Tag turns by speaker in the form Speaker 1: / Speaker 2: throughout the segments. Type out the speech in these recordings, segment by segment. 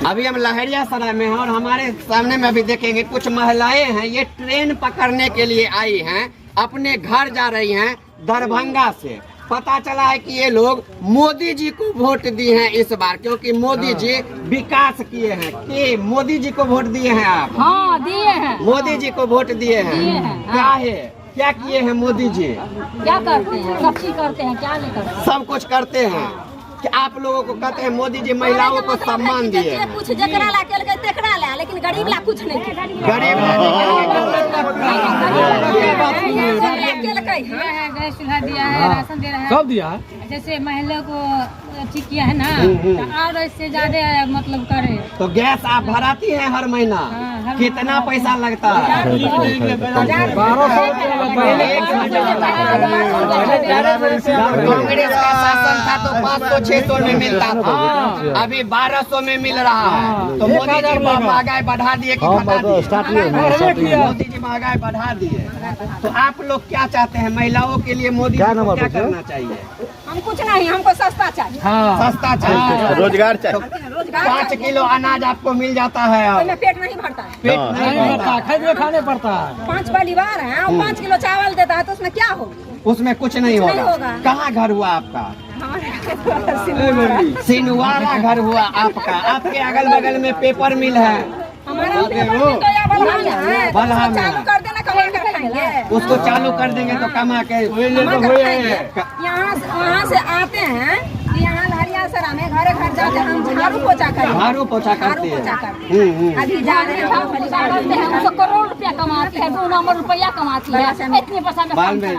Speaker 1: अभी हम लहरियासराय में हैं और हमारे सामने में अभी देखेंगे कुछ महिलाएं हैं, ये ट्रेन पकड़ने के लिए आई हैं, अपने घर जा रही हैं दरभंगा से। पता चला है कि ये लोग मोदी जी को वोट दिए हैं इस बार, क्योंकि मोदी जी विकास किए हैं। कि मोदी जी को वोट दिए हैं आप?
Speaker 2: हाँ दिए हैं।
Speaker 1: मोदी जी को वोट दिए हैं। क्या है, क्या किए हैं मोदी जी?
Speaker 2: क्या करते हैं? सब चीज करते हैं, क्या नहीं करते?
Speaker 1: सब कुछ करते हैं। कि आप लोगों को कहते हैं मोदी जी महिलाओं को सम्मान दिए।
Speaker 3: कुछ जकरा ला के तेकरा ला, लेकिन गरीब ला कुछ नहीं।
Speaker 1: गरीब
Speaker 2: गैस चूल्हा दिया है, राशन दे रहा है,
Speaker 4: सब दिया है।
Speaker 2: जैसे महिला को ठीक किया है ना, तो और इससे ज्यादा मतलब करे।
Speaker 1: तो गैस आप भराती हैं हर महीना? कितना पैसा लगता है?
Speaker 4: 1200।
Speaker 1: कांग्रेस का शासन था तो 500-600 में मिलता था, अभी 1200 में मिल रहा है। तो मोदी जी महंगाई बढ़ा दिए कि घटा दिए? मोदी जी महंगाई बढ़ा दिए। तो आप लोग क्या चाहते हैं महिलाओं के लिए? मोदी जी को क्या करना चाहिए?
Speaker 3: हम कुछ नहीं, हमको सस्ता चाहिए।
Speaker 1: सस्ता चाहिए,
Speaker 5: रोजगार चाहिए।
Speaker 1: 5 किलो अनाज आपको मिल जाता है और
Speaker 3: पेट नहीं भरता है।
Speaker 1: पेट नहीं भरता,
Speaker 4: खाने पड़ता है।
Speaker 3: 5 परिवार है और 5 किलो चावल देता है, तो उसमें क्या होगा?
Speaker 1: उसमें कुछ नहीं होगा। कहाँ घर हुआ आपका? सिनवारा घर हुआ आपका। आपके अगल बगल में पेपर मिल है, बलहा में।
Speaker 3: चालू कर देना, कमा कर खाएंगे।
Speaker 1: उसको चालू कर देंगे तो कमा के
Speaker 3: यहाँ से आते हैं, यहाँ लहरियासराय में घरे घर जाते हैं, हम झाड़ू पोछा करते हैं।
Speaker 1: झाड़ू पोछा करते हैं।
Speaker 3: अभी जा रहे हैं,
Speaker 2: करोड़ रुपया कमाती है, 2 नंबर रुपया कमाती है, इतने पैसा में।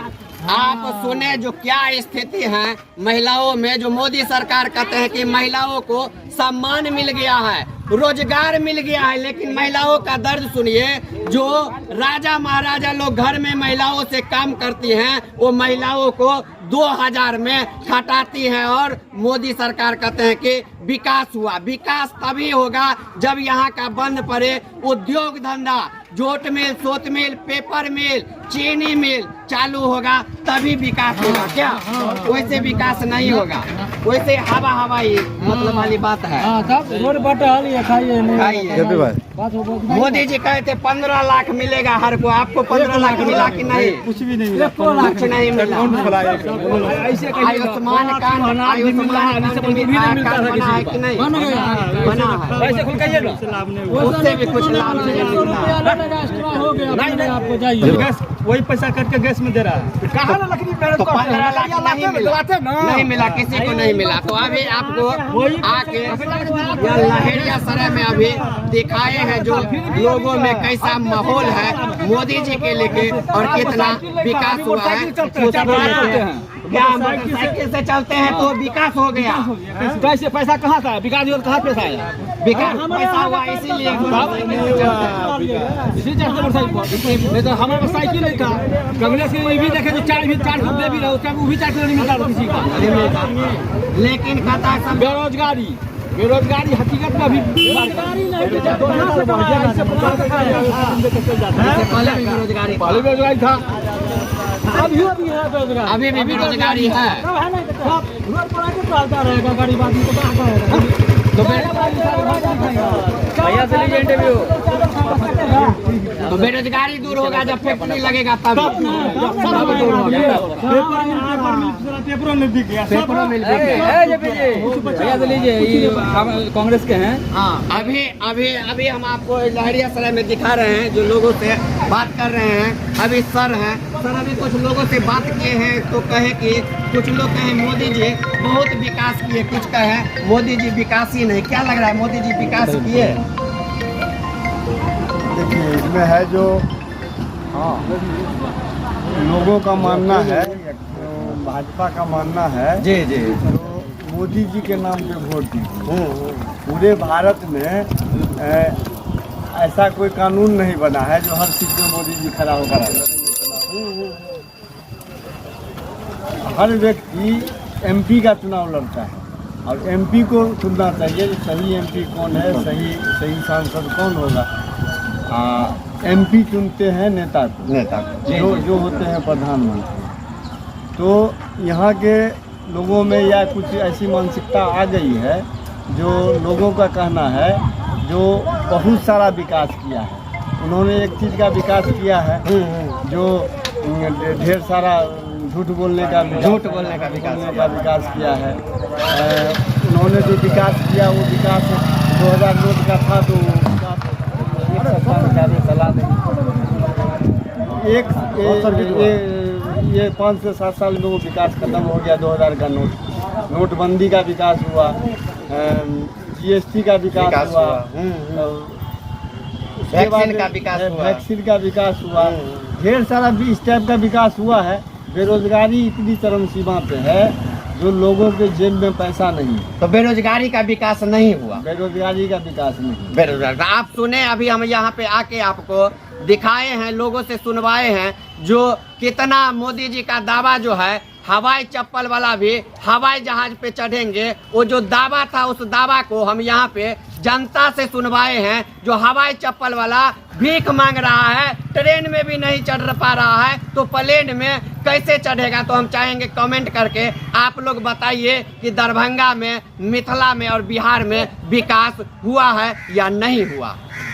Speaker 1: आप सुने जो क्या स्थिति है महिलाओं में, जो मोदी सरकार कहते हैं कि महिलाओं को सम्मान मिल गया है, रोजगार मिल गया है, लेकिन महिलाओं का दर्द सुनिए। जो राजा महाराजा लोग घर में महिलाओं से काम करती हैं, वो महिलाओं को 2000 में खटाती हैं। और मोदी सरकार कहते हैं कि विकास हुआ। विकास तभी होगा जब यहाँ का बंद पड़े उद्योग धंधा, जोट मिल, सोत मिल, पेपर मिल, चीनी मिल चालू होगा, तभी विकास होगा। क्या वैसे विकास नहीं होगा? वैसे हवा हवाई मतलब वाली बात है। मोदी जी कहते 15 लाख मिलेगा हर को, आपको 15 लाख मिला कि नहीं?
Speaker 4: कुछ भी नहीं मिला।
Speaker 1: कुछ नहीं मिला। आयुष्मान कार्ड बना है कि नहीं? बना है, उससे भी कुछ लाभ नहीं मिला।
Speaker 4: आपको जाइए वही पैसा करके गैस में दे रहा है। कहाँ ना लकड़ी
Speaker 1: तो 15 लाख नहीं मिला, किसी को नहीं मिला। तो अभी आपको आके लहरियासराय में अभी दिखाए हैं जो लोगों में कैसा माहौल है मोदी जी के लेके और कितना विकास हुआ है। क्या मोटरसाइकिल से चलते हैं तो विकास हो गया?
Speaker 4: कैसे पैसा कहाँ था? विकास कहाँ पैसा आया?
Speaker 1: विकास पैसा हुआ इसीलिए
Speaker 4: इसी नहीं तो हमारे पास साइकिल नहीं था। कांग्रेस के भी देखे तो 4 किलो दे भी रहा, उसका वो भी 4 किलो नहीं मिलता किसी का।
Speaker 1: लेकिन कहता है सब
Speaker 4: बेरोजगारी हकीकत में अभी बेरोजगारी नहीं, पहले बेरोजगारी था, अभी
Speaker 1: भी बेरोजगारी है।
Speaker 4: गरीब आदमी को
Speaker 1: तो बेरोजगारी दूर होगा जब फैक्ट्री लगेगा तब।
Speaker 4: पेपरों में बिक गया। कांग्रेस के हैं।
Speaker 1: हाँ, अभी हम आपको लहरियासराय में दिखा रहे हैं, जो लोगों से बात कर रहे हैं। अभी सर हैं, सर अभी कुछ लोगों से बात किए हैं तो कहे कि कुछ लोग कहें मोदी जी बहुत विकास किए, कुछ कहें मोदी जी विकास ही नहीं। क्या लग रहा है, मोदी जी विकास किए?
Speaker 5: देखिए इसमें है जो लोगों का मानना है, भाजपा का मानना है
Speaker 1: जी जी,
Speaker 5: तो मोदी जी के नाम पे वोट दीजिए। पूरे भारत में ऐसा कोई कानून नहीं बना है जो हर चीज में मोदी जी खड़ा होकर हर व्यक्ति एमपी का चुनाव लड़ता है और एमपी को चुनना चाहिए कि सही एमपी कौन है, सही सांसद कौन होगा। एमपी चुनते हैं नेता को, जो होते हैं प्रधानमंत्री। तो यहाँ के लोगों में या कुछ ऐसी मानसिकता आ गई है जो लोगों का कहना है, जो बहुत सारा विकास किया है। उन्होंने एक चीज़ का विकास किया है जो ढेर सारा झूठ बोलने का विकास किया है। उन्होंने जो विकास किया वो विकास 2000 नोट का था, तो विकास एक सप्ताह में ज़्यादा चला नहीं। ये 5 से 7 साल में वो विकास खत्म हो गया। 2000 का नोटबंदी का विकास हुआ, GST का विकास हुआ,
Speaker 1: वैक्सीन का विकास हुआ,
Speaker 5: वैक्सीन का विकास हुआ, ढेर सारा इस टाइप का विकास हुआ है। बेरोजगारी इतनी चरम सीमा पे है जो लोगों के जेब में पैसा नहीं है।
Speaker 1: तो बेरोजगारी का विकास नहीं हुआ,
Speaker 5: बेरोजगारी का विकास नहीं।
Speaker 1: बेरोजगार आप सुने, अभी हम यहाँ पे आके आपको दिखाए हैं, लोगों से सुनवाए हैं जो कितना मोदी जी का दावा जो है, हवाई चप्पल वाला भी हवाई जहाज पे चढ़ेंगे, वो जो दावा था उस दावा को हम यहाँ पे जनता से सुनवाए हैं। जो हवाई चप्पल वाला भीख मांग रहा है, ट्रेन में भी नहीं चढ़ पा रहा है, तो प्लेन में कैसे चढ़ेगा? तो हम चाहेंगे कमेंट करके आप लोग बताइए कि दरभंगा में, मिथिला में और बिहार में विकास हुआ है या नहीं हुआ।